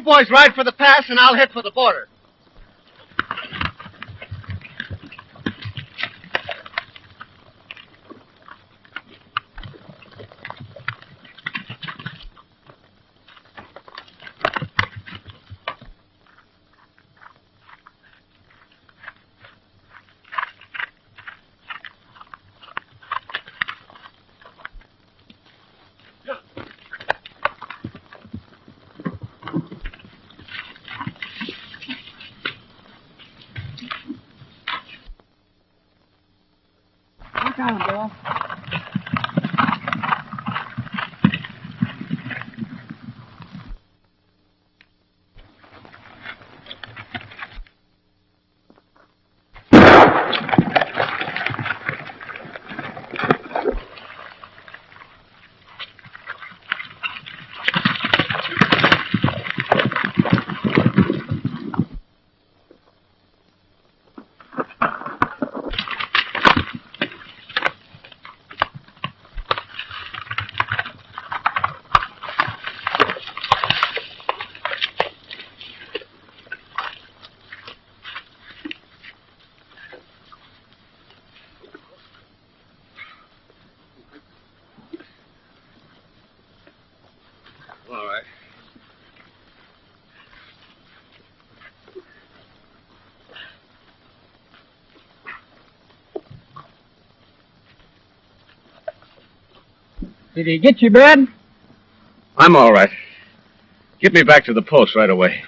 You boys ride for the pass, and I'll head for the border. All right. Did he get you, Ben? I'm all right. Get me back to the post right away.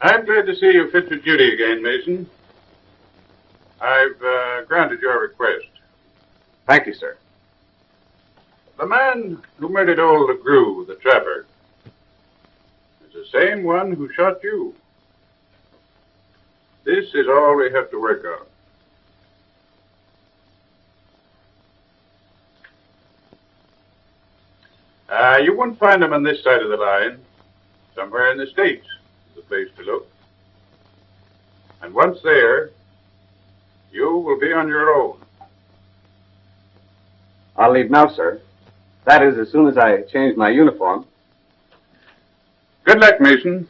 I'm glad to see you fit for duty again, Mason. I've granted your request. Thank you, sir. The man who murdered old LeGrew, the trapper, is the same one who shot you. This is all we have to work on. You won't find him on this side of the line. Somewhere in the States is the place to look. And once there, you will be on your own. I'll leave now, sir. That is, as soon as I change my uniform. Good luck, Mason.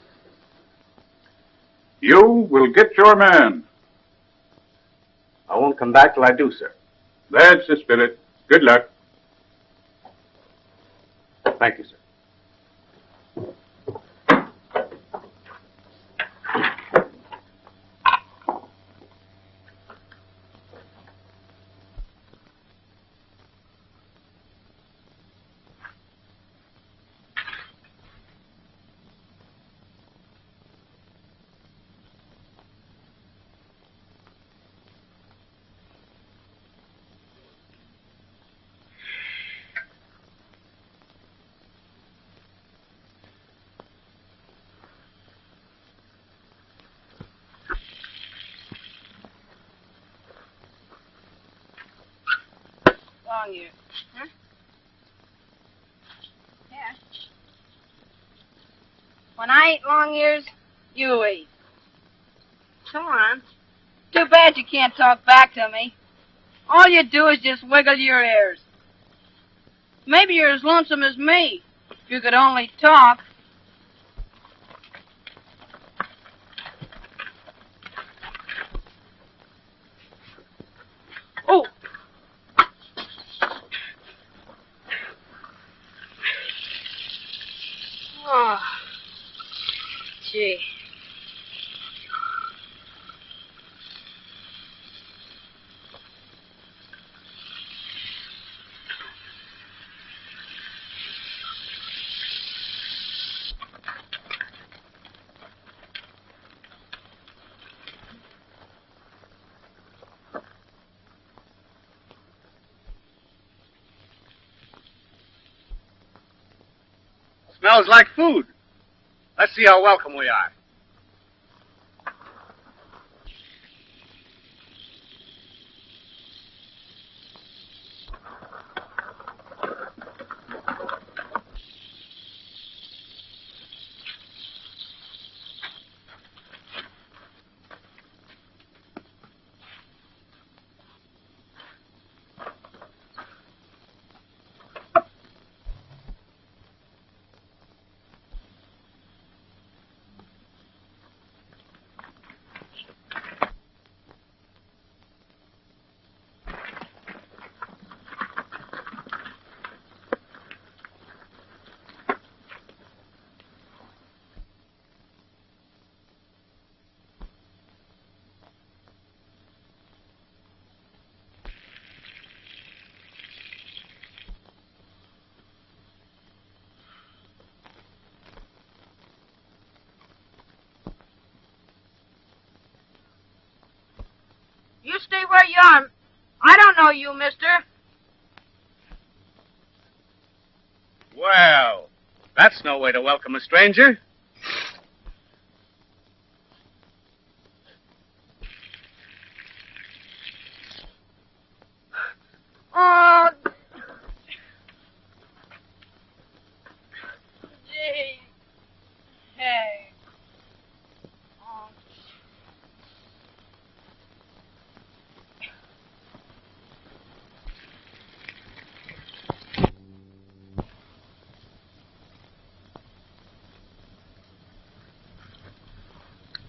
You will get your man. I won't come back till I do, sir. That's the spirit. Good luck. Thank you, sir. Long years. Huh? Yeah. When I eat long ears, you eat. Come on. Too bad you can't talk back to me. All you do is just wiggle your ears. Maybe you're as lonesome as me, if you could only talk. Oh! Oh, gee. Smells like food. Let's see how welcome we are. You stay where you are. I don't know you, mister. Well, that's no way to welcome a stranger. Oh, gee. Hey. Oh.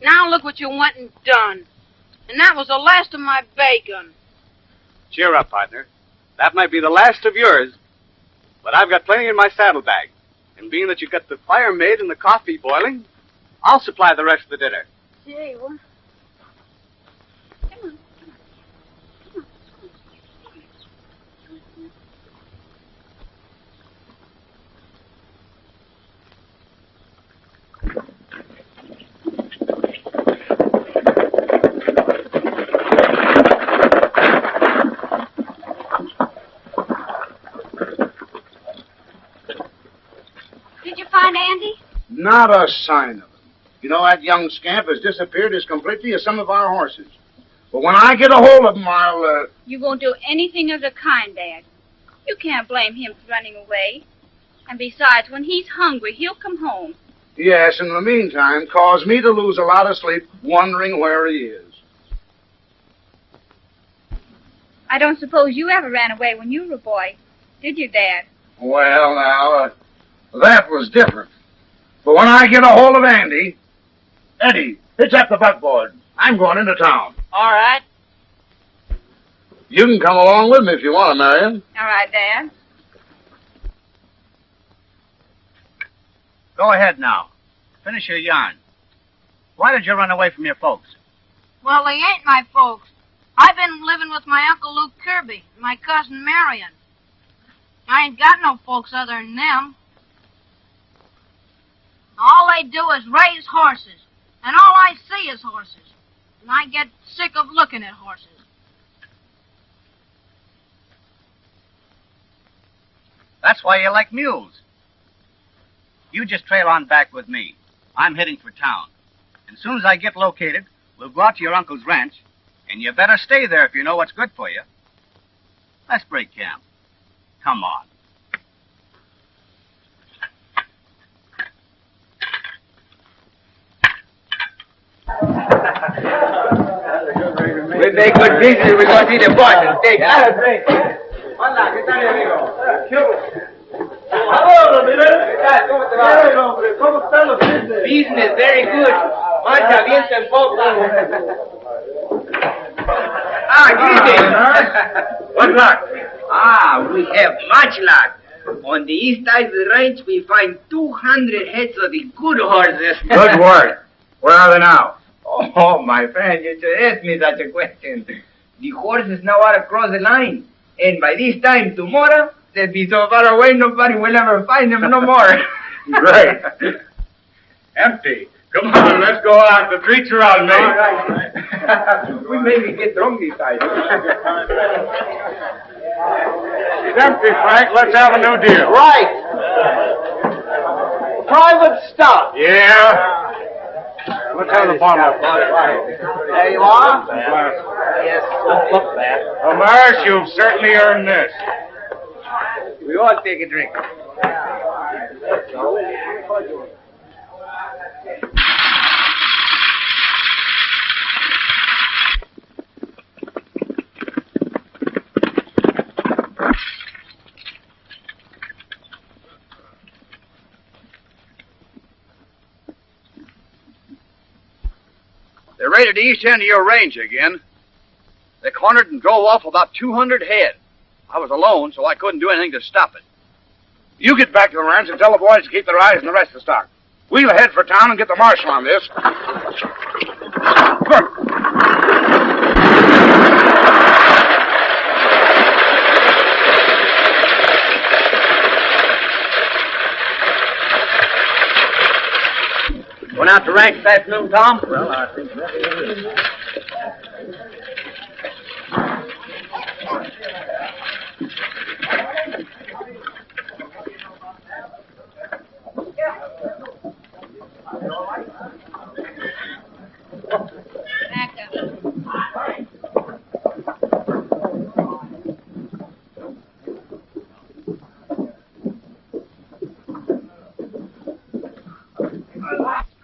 Now look what you went and done. And that was the last of my bacon. Cheer up, partner. That might be the last of yours, but I've got plenty in my saddlebag. And being that you've got the fire made and the coffee boiling, I'll supply the rest of the dinner. Gee, what? Come on. Did you find Andy? Not a sign of him. You know, that young scamp has disappeared as completely as some of our horses. But when I get a hold of him, I'll, You won't do anything of the kind, Dad. You can't blame him for running away. And besides, when he's hungry, he'll come home. Yes, in the meantime, cause me to lose a lot of sleep wondering where he is. I don't suppose you ever ran away when you were a boy, did you, Dad? Well, now, that was different. But when I get a hold of Andy... Eddie, hitch up the buckboard. I'm going into town. All right. You can come along with me if you want to, Marion. All right, Dad. Go ahead now. Finish your yarn. Why did you run away from your folks? Well, they ain't my folks. I've been living with my Uncle Luke Kirby and my cousin Marion. I ain't got no folks other than them. All they do is raise horses, and all I see is horses. And I get sick of looking at horses. That's why you like mules. You just trail on back with me. I'm heading for town. And as soon as I get located, we'll go out to your uncle's ranch, and you better stay there if you know what's good for you. Let's break camp. Come on. That's a good ring. We make good business. We go see the boss and take it. Business, very good. Marcha bien tampoco. Greetings. What luck? We have much luck. On the east side of the range, we find 200 heads of the good horses. Good work. Where are they now? Oh, my friend, you should ask me such a question. The horses now are across the line. And by this time tomorrow, they'll be so far away nobody will ever find them no more. Great. Empty. Come on, let's go out. The treats are out, mate. All right. We maybe get drunk this time. It's empty, Frank. Let's have a new deal. Right. Private stock. Yeah. Let's have the bottle. There you are. Yes. Look that. Marsh, you've certainly earned this. We all take a drink. They raided the east end of your range again. They cornered and drove off about 200 head. I was alone, so I couldn't do anything to stop it. You get back to the ranch and tell the boys to keep their eyes on the rest of the stock. We'll head for town and get the marshal on this. Good. Went out to ranch this afternoon, Tom? Well, I think that is.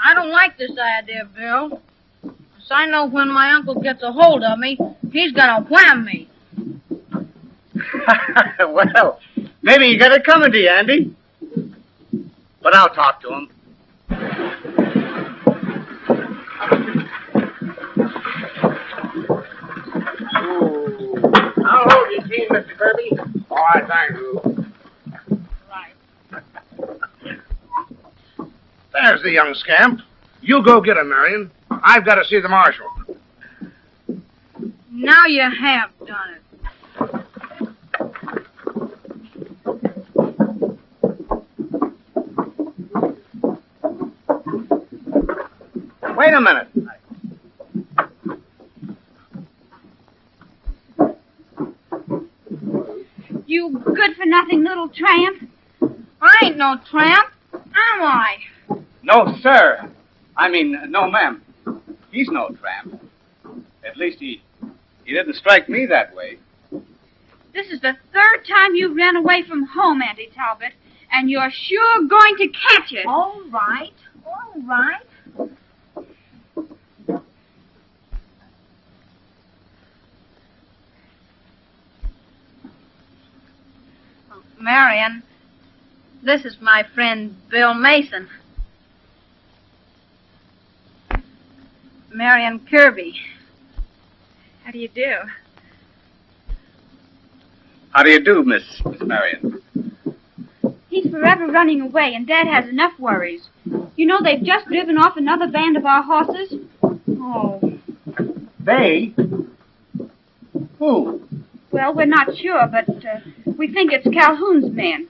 I don't like this idea, Bill. 'Cause I know when my uncle gets a hold of me, he's gonna wham me. Well, maybe you got it coming to you, Andy. But I'll talk to him. I'll hold your team, Mr. Kirby. All right, thank you. Right. There's the young scamp. You go get him, Marion. I've got to see the marshal. Now you have done it. Wait a minute. You good-for-nothing little tramp. I ain't no tramp, am I? No, sir. I mean, no, ma'am. He's no tramp. At least he didn't strike me that way. This is the third time you've ran away from home, Auntie Talbot, and you're sure going to catch it. All right, all right. Marion, this is my friend Bill Mason. Marion Kirby. How do you do? How do you do, Miss Marion? He's forever running away, and Dad has enough worries. You know, they've just driven off another band of our horses. Oh. They? Who? Well, we're not sure, but we think it's Calhoun's men.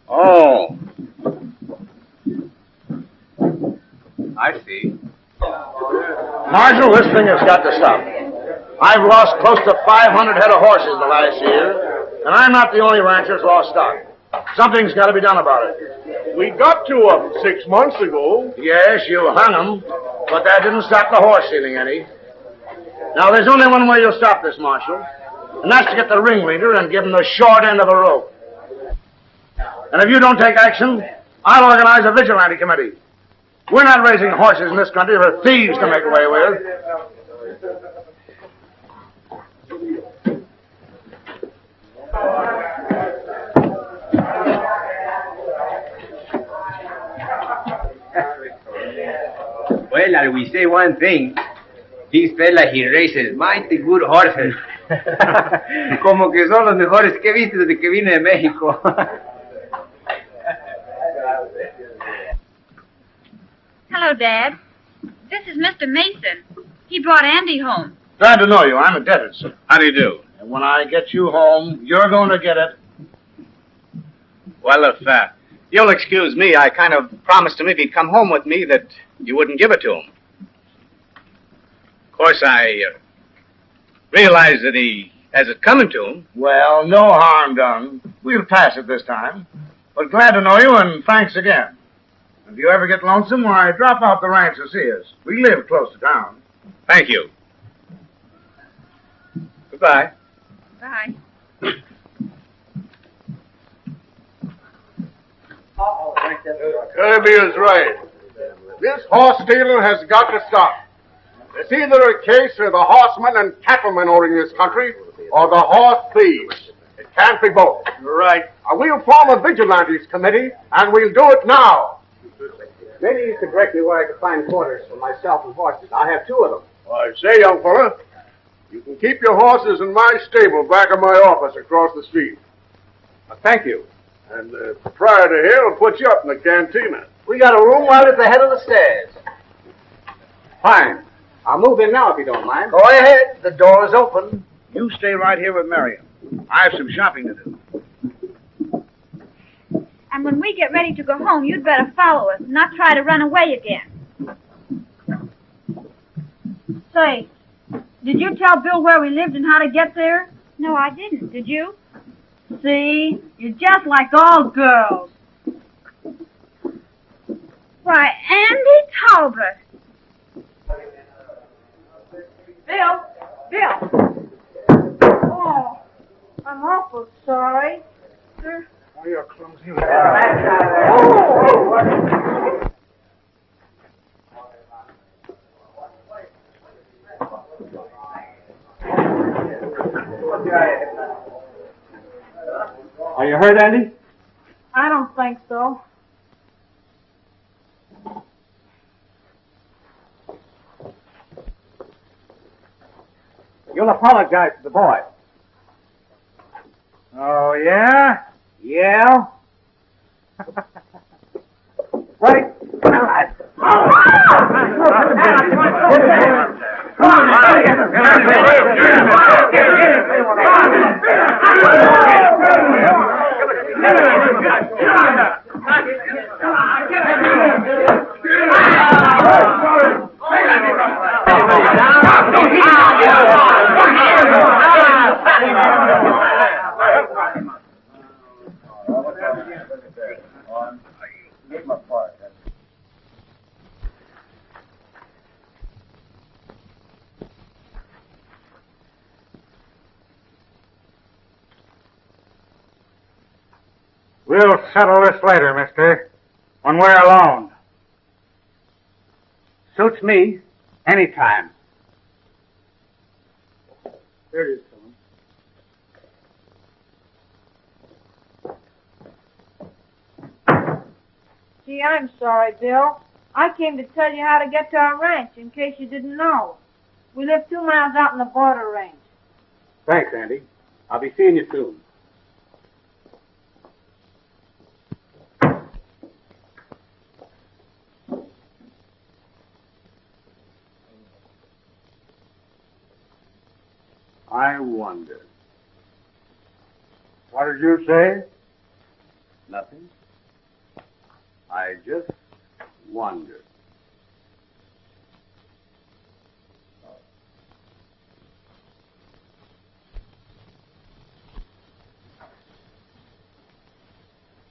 Oh. I see. Marshal, this thing has got to stop. I've lost close to 500 head of horses the last year, and I'm not the only rancher that's lost stock. Something's got to be done about it. We got two of them 6 months ago. Yes, you hung them, but that didn't stop the horse stealing any. Now, there's only one way you'll stop this, Marshal, and that's to get the ringleader and give him the short end of the rope. And if you don't take action, I'll organize a vigilante committee. We're not raising horses in this country for thieves to make away with. Well, I will say one thing. This fella, he raises mighty good horses. Como que son los mejores que he visto desde que vine de México. Hello, Dad. This is Mr. Mason. He brought Andy home. Glad to know you. I'm a debtor, sir. How do you do? And when I get you home, you're going to get it. Well, if you'll excuse me, I kind of promised him if he'd come home with me that you wouldn't give it to him. Of course, I realize that he has it coming to him. Well, no harm done. We'll pass it this time. But glad to know you, and thanks again. If you ever get lonesome, why, drop out the ranch and see us. We live close to town. Thank you. Goodbye. Bye. Kirby is right. This horse stealing has got to stop. It's either a case of the horsemen and cattlemen owning this country, or the horse thieves. It can't be both. You're right. We'll form a vigilantes committee, and we'll do it now. Maybe you could direct me where I could find quarters for myself and horses. I have 2 of them. I say, young fella, you can keep your horses in my stable back of my office across the street. Thank you. And the proprietor here will put you up in the cantina. We got a room right at the head of the stairs. Fine. I'll move in now if you don't mind. Go ahead. The door is open. You stay right here with Miriam. I have some shopping to do. And when we get ready to go home, you'd better follow us and not try to run away again. Say, did you tell Bill where we lived and how to get there? No, I didn't. Did you? See, you're just like all girls. Why, Andy Talbot. Bill! Oh, I'm awful sorry. Sir? Oh, you're clumsy. Are you hurt, Andy? I don't think so. You'll apologize to the boy. Oh, yeah? Yeah? Right. All right. We'll settle this later, mister, when we're alone. Suits me. Anytime. Here it is, Tom. Gee, I'm sorry, Bill. I came to tell you how to get to our ranch, in case you didn't know. We live 2 miles out in the border range. Thanks, Andy. I'll be seeing you soon. I wonder. What did you say? Nothing. I just wonder.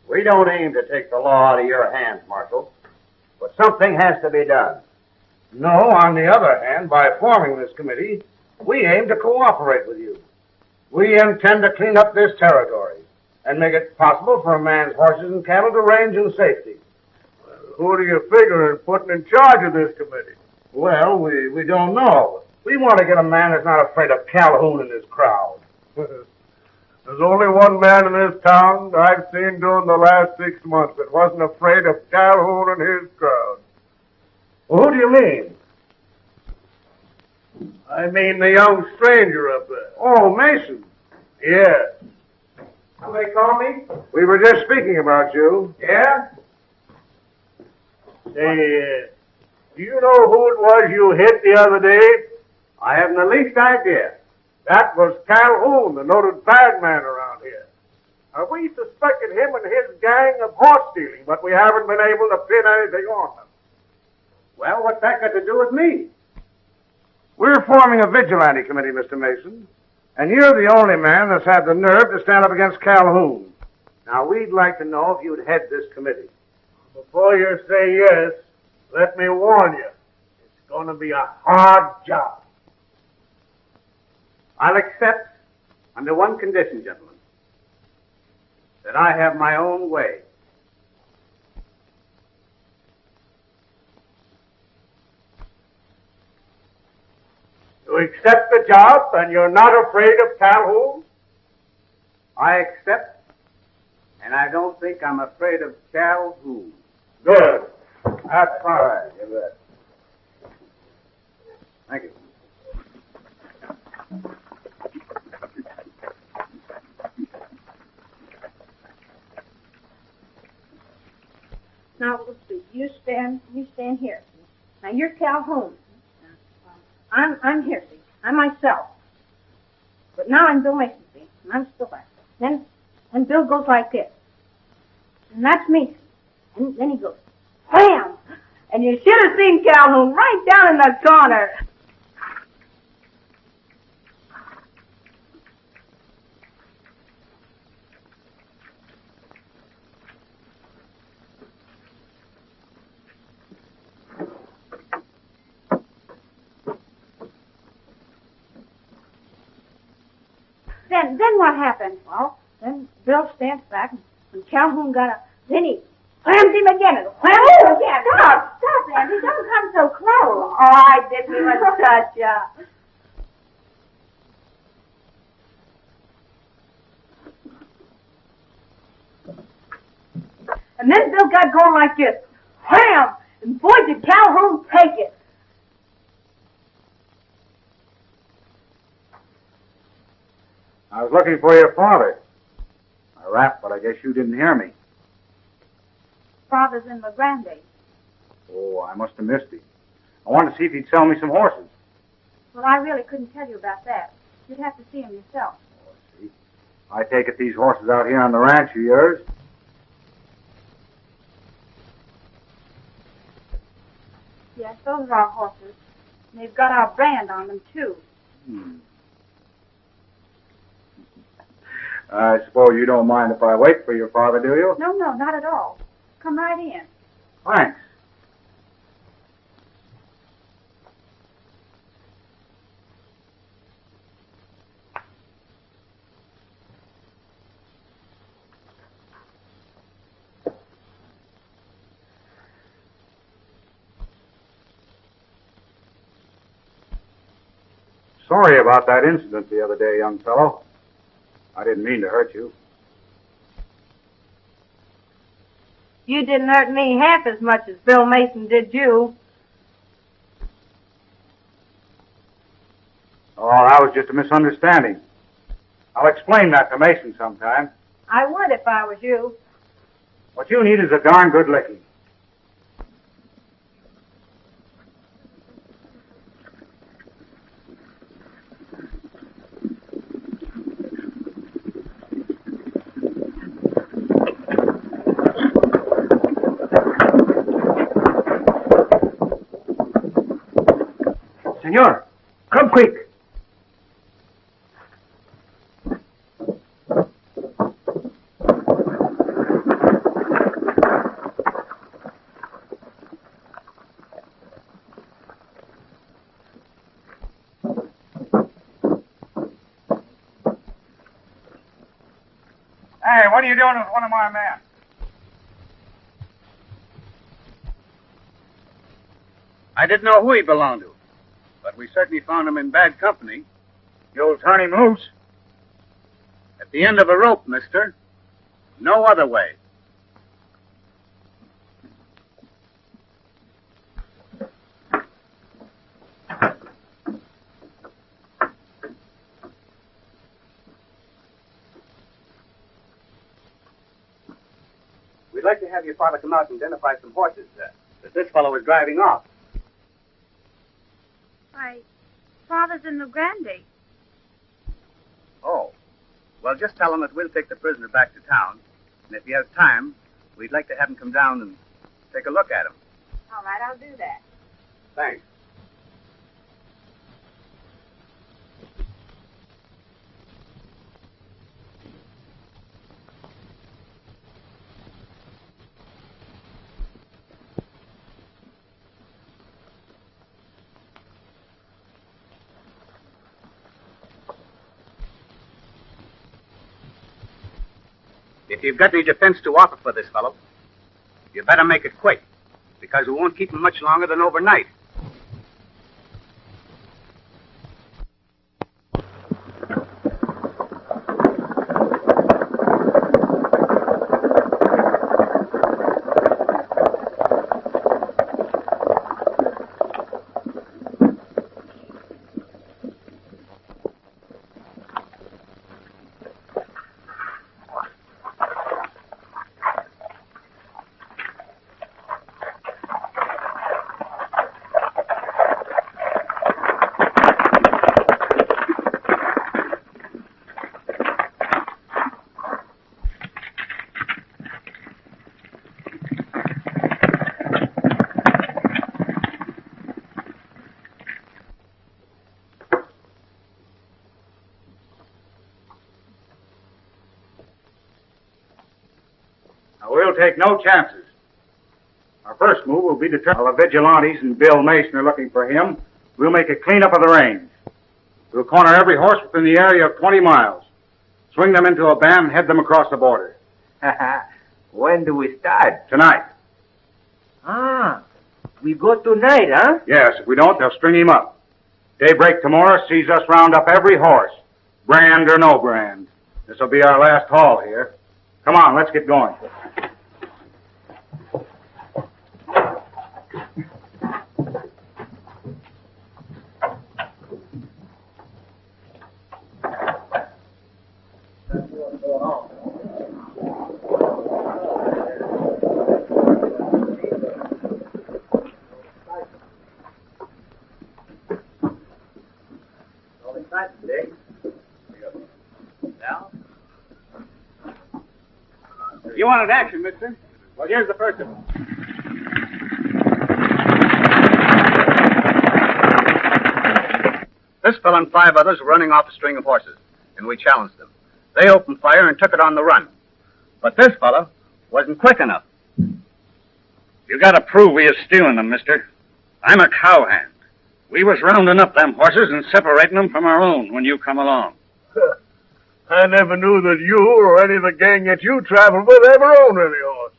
We don't aim to take the law out of your hands, Marshal, but something has to be done. No, on the other hand, by forming this committee, we aim to cooperate with you. We intend to clean up this territory and make it possible for a man's horses and cattle to range in safety. Well, Who do you figure in putting in charge of this committee? Well, we don't know. We want to get a man that's not afraid of Calhoun and his crowd. There's only one man in this town I've seen during the last 6 months that wasn't afraid of Calhoun and his crowd. Well, who do you mean? I mean the young stranger up there. Oh, Mason. Yes. Somebody call me? We were just speaking about you. Yeah? Say, do you know who it was you hit the other day? I haven't the least idea. That was Calhoun, the noted bad man around here. We suspected him and his gang of horse stealing, but we haven't been able to pin anything on them. Well, what's that got to do with me? We're forming a vigilante committee, Mr. Mason, and you're the only man that's had the nerve to stand up against Calhoun. Now, we'd like to know if you'd head this committee. Before you say yes, let me warn you, it's going to be a hard job. I'll accept under one condition, gentlemen, that I have my own way. You accept the job and you're not afraid of Calhoun? I accept, and I don't think I'm afraid of Calhoun. Good. That's fine. Thank you. Now, let's see. You stand here. Now, you're Calhoun. I'm here, see. I'm myself. But now I'm Bill Mason, see. And I'm still there. Then Bill goes like this. And that's me. And then he goes, wham! And you should have seen Calhoun right down in the corner. Then what happened? Well, then Bill stands back, and Calhoun then he whams him again, and whams him again. Stop, Andy, don't come so close. Oh, I didn't even touch ya. And then Bill got going like this, wham! And boy, did Calhoun take it. I was looking for your father. I rapped, but I guess you didn't hear me. Father's in the Grande. Oh, I must have missed him. I wanted to see if he'd sell me some horses. Well, I really couldn't tell you about that. You'd have to see him yourself. Oh, see. I take it these horses out here on the ranch are yours? Yes, those are our horses. And they've got our brand on them, too. I suppose you don't mind if I wait for your father, do you? No, not at all. Come right in. Thanks. Sorry about that incident the other day, young fellow. I didn't mean to hurt you. You didn't hurt me half as much as Bill Mason did you. Oh, that was just a misunderstanding. I'll explain that to Mason sometime. I would if I was you. What you need is a darn good licking. Senor, come quick. Hey, what are you doing with one of my men? I didn't know who he belonged to, but we certainly found him in bad company. You'll turn him loose? At the end of a rope, mister. No other way. We'd like to have your father come out and identify some horses that this fellow was driving off. Why, Father's in the Grande. Oh. Well, just tell him that we'll take the prisoner back to town, and if he has time, we'd like to have him come down and take a look at him. All right, I'll do that. Thanks. If you've got any defense to offer for this fellow, you better make it quick, because we won't keep him much longer than overnight. We'll take no chances. Our first move will be to turn. While the vigilantes and Bill Mason are looking for him, we'll make a cleanup of the range. We'll corner every horse within the area of 20 miles. Swing them into a band and head them across the border. When do we start? Tonight. Ah, we go tonight, huh? Yes, if we don't, they'll string him up. Daybreak tomorrow sees us round up every horse, brand or no brand. This'll be our last haul here. Come on, let's get going. You wanted action, mister? Well, here's the first of them. This fellow and 5 others were running off a string of horses, and we challenged them. They opened fire and took it on the run. But this fellow wasn't quick enough. You gotta prove we is stealing them, mister. I'm a cowhand. We was rounding up them horses and separating them from our own when you come along. I never knew that you or any of the gang that you traveled with ever owned any horses.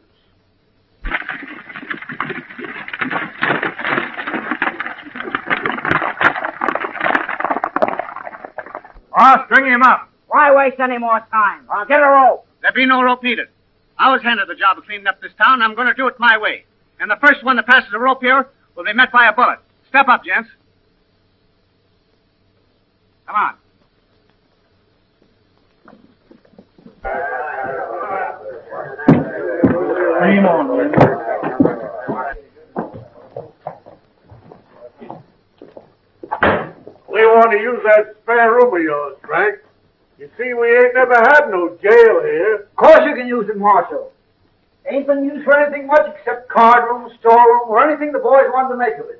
String him up. Why waste any more time? Get a rope. There be no rope needed. I was handed the job of cleaning up this town, and I'm going to do it my way. And the first one that passes a rope here will be met by a bullet. Step up, gents. Come on. Dream on, man. We want to use that spare room of yours, Frank. You see, we ain't never had no jail here. Of course you can use it, Marshal. Ain't been used for anything much except card room, storeroom, or anything the boys wanted to make of it.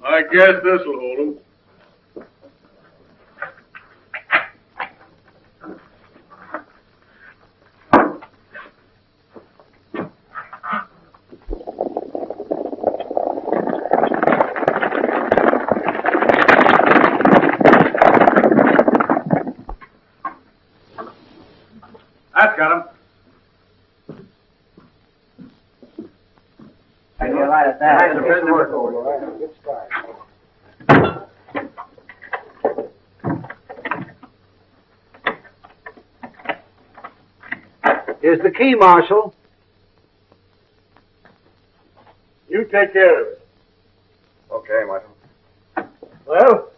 I guess this'll hold him. got him. Give me a light at that. Good start. Here's the key, Marshal. You take care of it. Okay, Marshal. Well,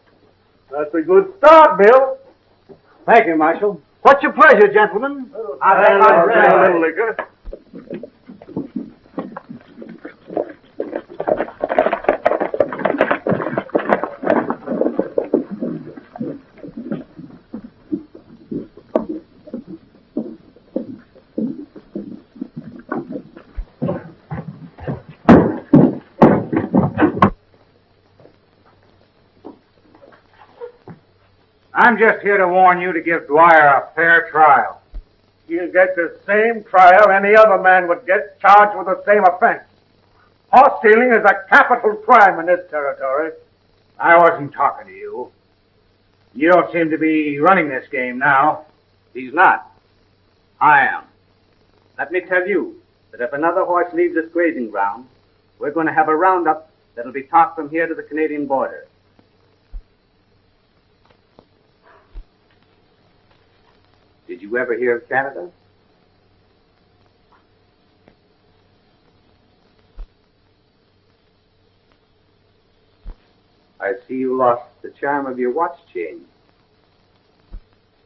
that's a good start, Bill. Thank you, Marshal. What's your pleasure, gentlemen? I'll have a little liquor. I'm just here to warn you to give Dwyer a fair trial. He'll get the same trial any other man would get, charged with the same offense. Horse stealing is a capital crime in this territory. I wasn't talking to you. You don't seem to be running this game now. He's not. I am. Let me tell you that if another horse leaves this grazing ground, we're going to have a roundup that'll be talked from here to the Canadian border. Did you ever hear of Canada? I see you lost the charm of your watch chain.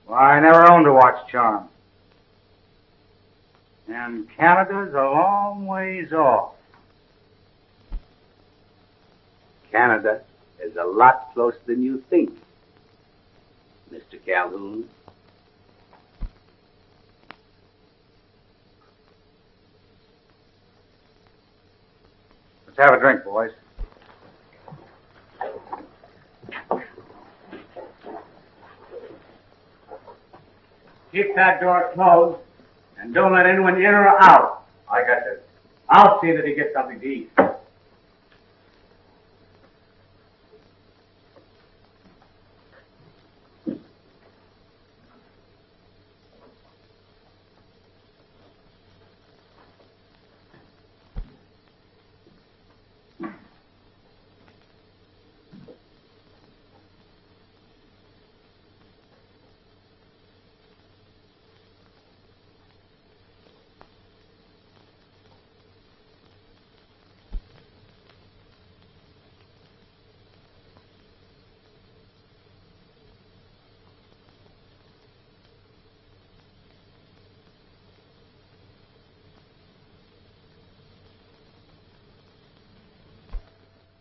Well, I never owned a watch charm. And Canada's a long ways off. Canada is a lot closer than you think, Mr. Calhoun. Let's have a drink, boys. Keep that door closed, and don't let anyone in or out. I got this. I'll see that he gets something to eat.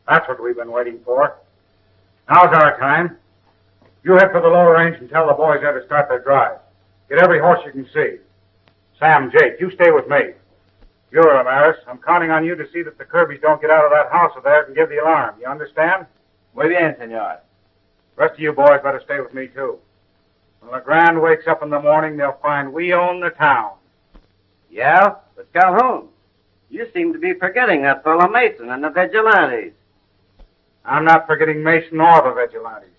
That's what we've been waiting for. Now's our time. You head for the lower range and tell the boys there to start their drive. Get every horse you can see. Sam, Jake, you stay with me. You're Amaris. I'm counting on you to see that the Kirby's don't get out of that house of theirs and give the alarm. You understand? Muy bien, senor. The rest of you boys better stay with me, too. When Legrand wakes up in the morning, they'll find we own the town. Yeah? But Calhoun, you seem to be forgetting that fellow Mason and the vigilantes. I'm not forgetting Mason or the vigilantes.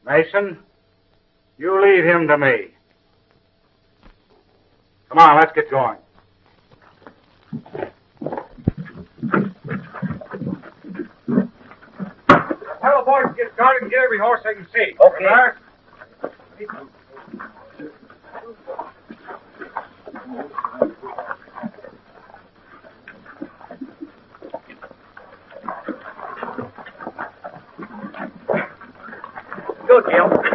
Mason, you leave him to me. Come on, let's get going. Tell the boys to get started and get every horse they can see. Okay. Remember? Go, Jim.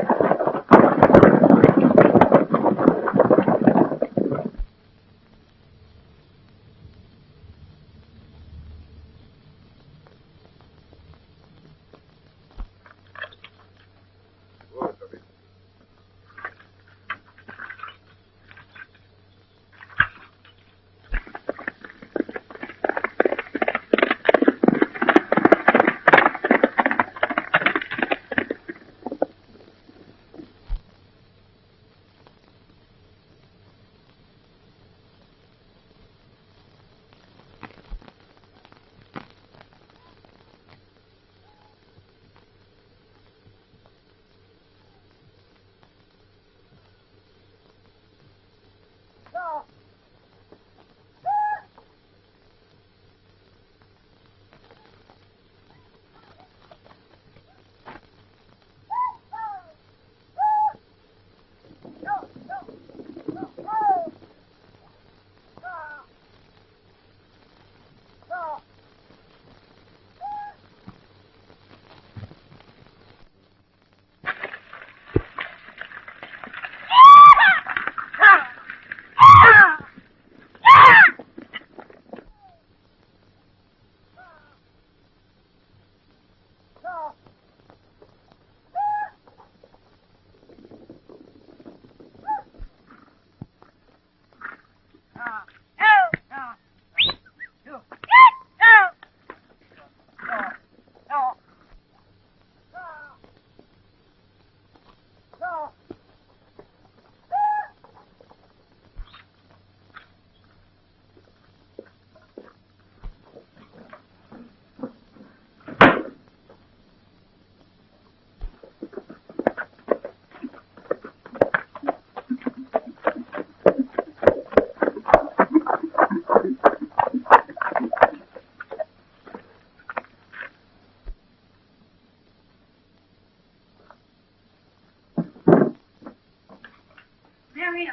come in.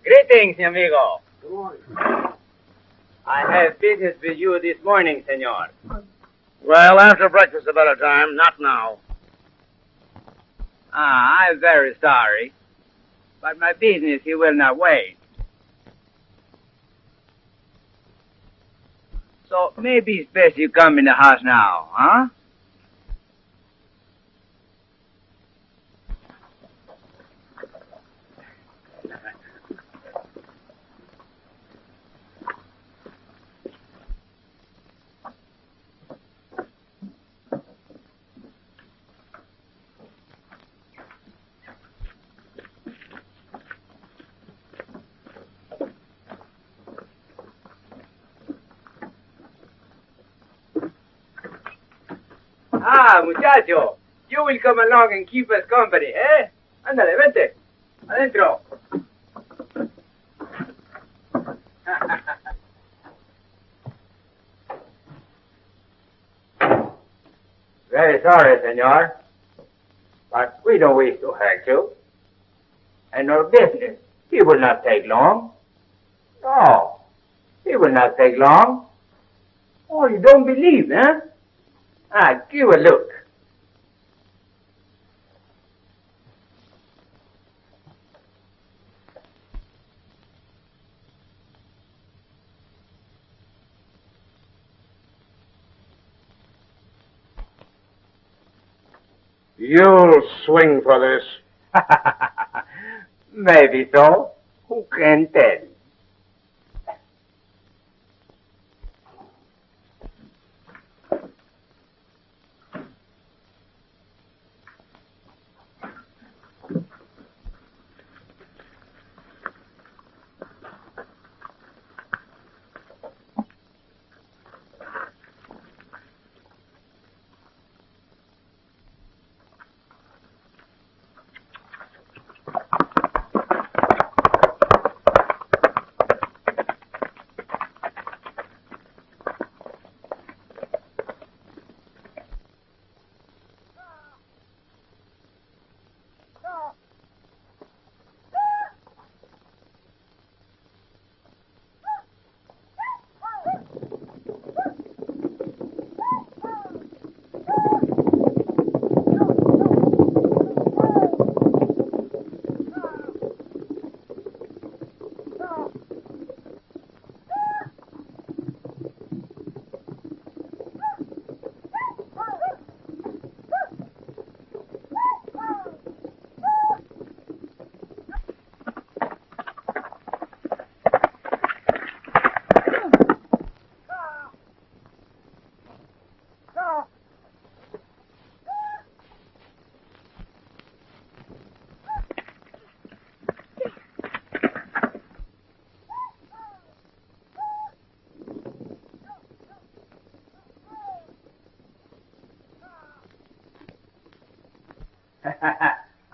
Greetings, mi amigo. Good morning. I have business with you this morning, senor. Well, after breakfast a better time, not now. I'm very sorry, but my business he will not wait. So maybe it's best you come in the house now, huh? Ah, muchacho, you will come along and keep us company, eh? Ándale, vente. Adentro. Very sorry, senor, but we don't wish to hurt you. And our business, it will not take long. No, it will not take long. Oh, you don't believe, huh? Ah, give a look. You'll swing for this. Maybe so. Who can tell?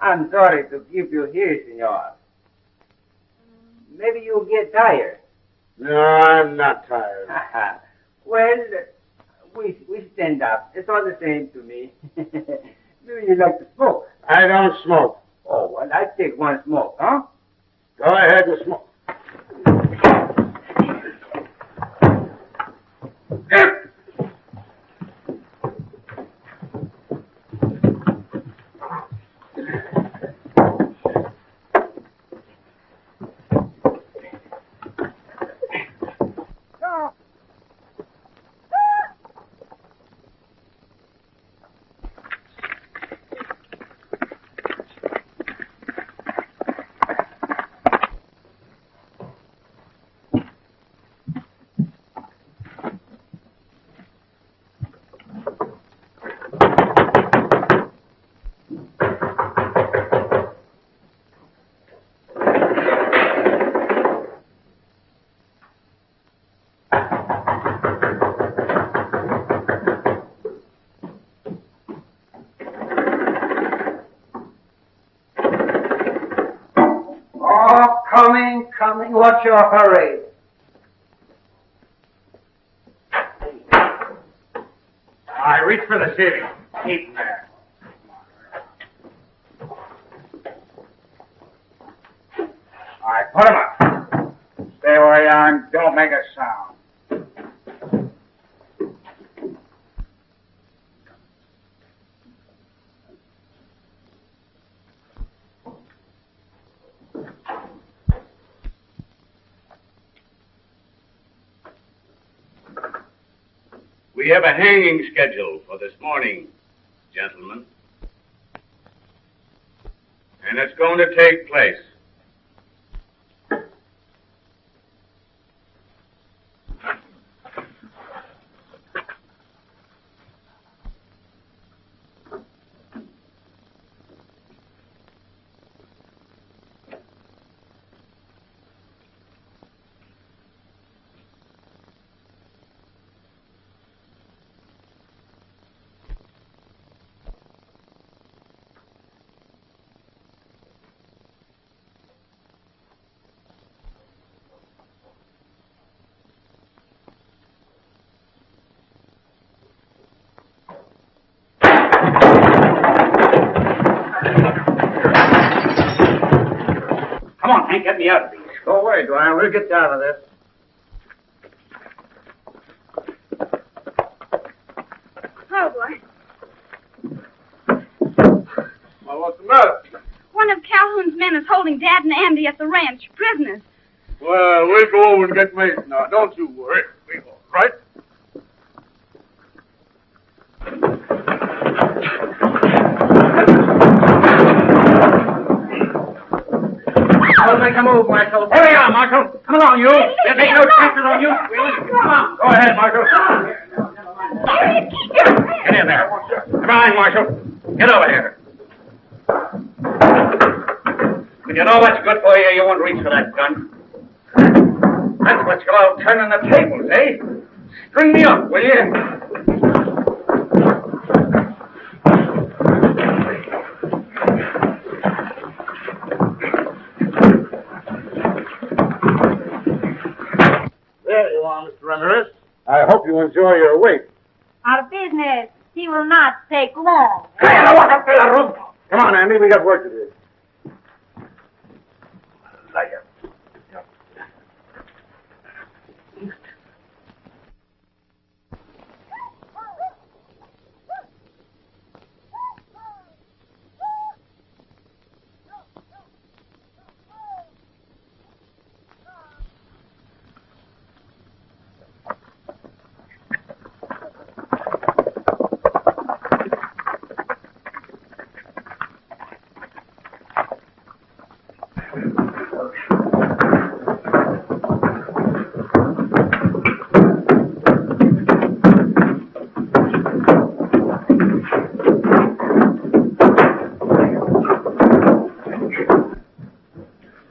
I'm sorry to keep you here, senor. Maybe you'll get tired. No, I'm not tired. Well, we stand up. It's all the same to me. Maybe you like to smoke. I don't smoke. Oh, well, I take one smoke, huh? Go ahead and smoke. Coming, what's your hurry? All right, reach for the ceiling. Keep him there. All right, put him up. Stay where you are and don't make a sound. We have a hanging schedule for this morning, gentlemen. And it's going to take place. Come on, Hank, get me out of these. Go away, Dwyer. We'll get you out of this. Oh, boy. Well, what's the matter? One of Calhoun's men is holding Dad and Andy at the ranch, prisoners. Well, we'll go over and get Mason now. Don't you worry. We will, right? Don't make a move, Marshal. Here we are, Marshal. Come along, you. There'll be no chances on you. Come on. Go ahead, Marshal. Get in there. Come on, Marshal. Get over here. If you know what's good for you, you won't reach for that gun. That's what you call turning the tables, eh? String me up, will you? There you are, Mr. Ramirez. I hope you enjoy your wait. Out of business. He will not take long. Come on, Andy. We got work to do.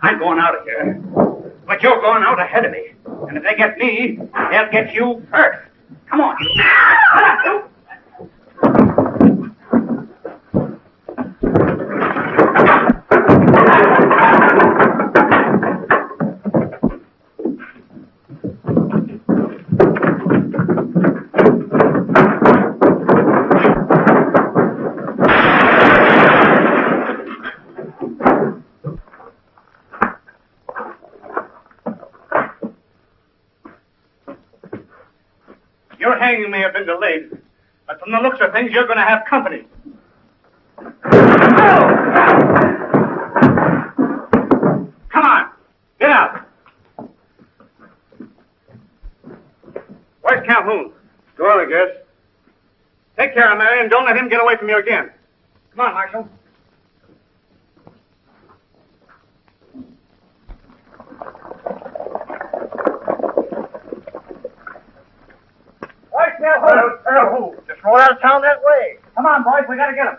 I'm going out of here. But you're going out ahead of me. And if they get me, they'll get you first. Come on. Your hanging may have been delayed, but from the looks of things, you're going to have company. Come on, get out. Where's Calhoun? Gone, I guess. Take care of Mary and don't let him get away from you again. Come on, Marshal. Where's Calhoun? Just roll out of town that way. Come on, boys, we gotta get him.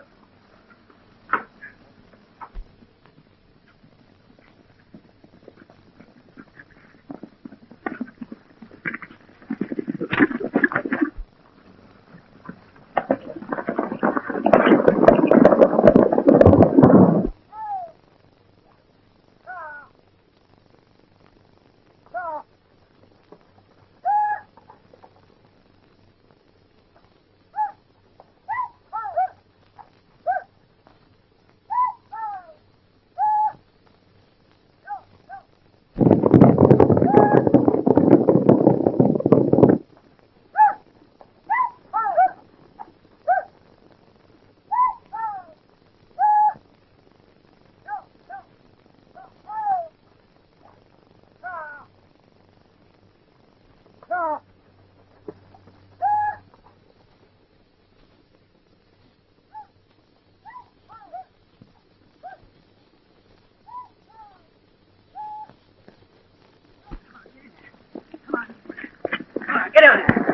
Get down here.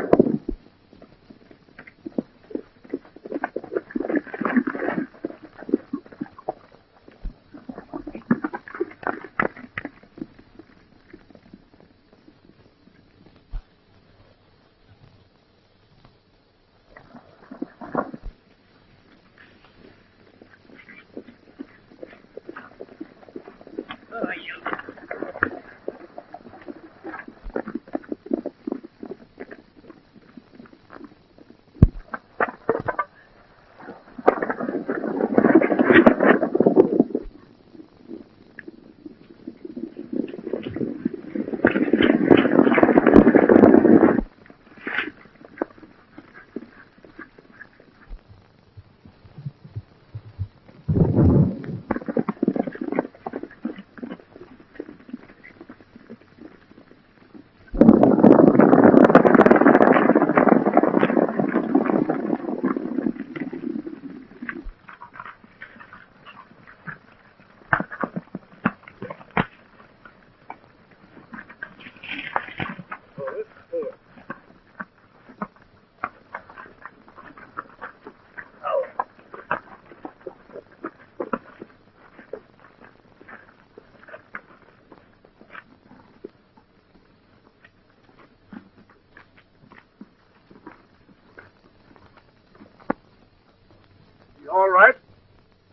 All right?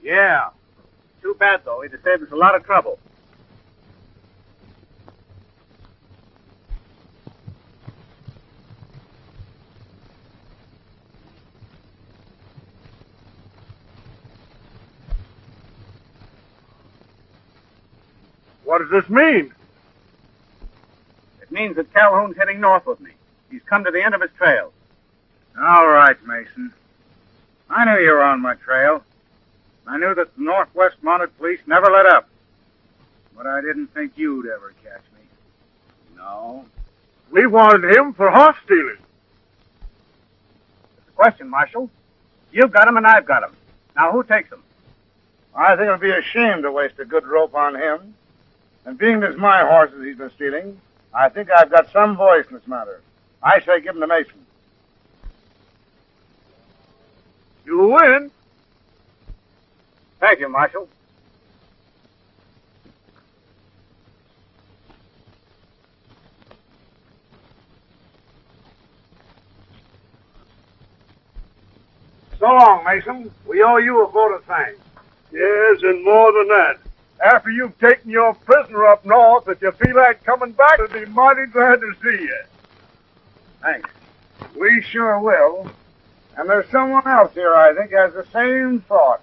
Yeah. Too bad, though. He'd have saved us a lot of trouble. What does this mean? It means that Calhoun's heading north with me. He's come to the end of his trail. All right, Mason. I knew you were on my trail. I knew that the Northwest Mounted Police never let up. But I didn't think you'd ever catch me. No. We wanted him for horse stealing. It's a question, Marshal. You've got him and I've got him. Now, who takes him? I think it'd be a shame to waste a good rope on him. And being as my horses he's been stealing, I think I've got some voice in this matter. I say give him to Mason. You win. Thank you, Marshal. So long, Mason. We owe you a vote of thanks. Yes, and more than that. After you've taken your prisoner up north, if you feel like coming back, I'd be mighty glad to see you. Thanks. We sure will. And there's someone else here, I think, has the same thought.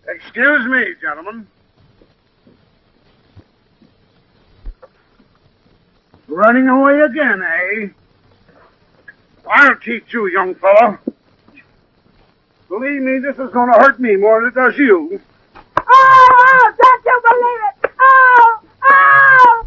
Excuse me, gentlemen. Running away again, eh? I'll teach you, young fellow. Believe me, this is going to hurt me more than it does you. Oh, don't you believe it? Oh, oh!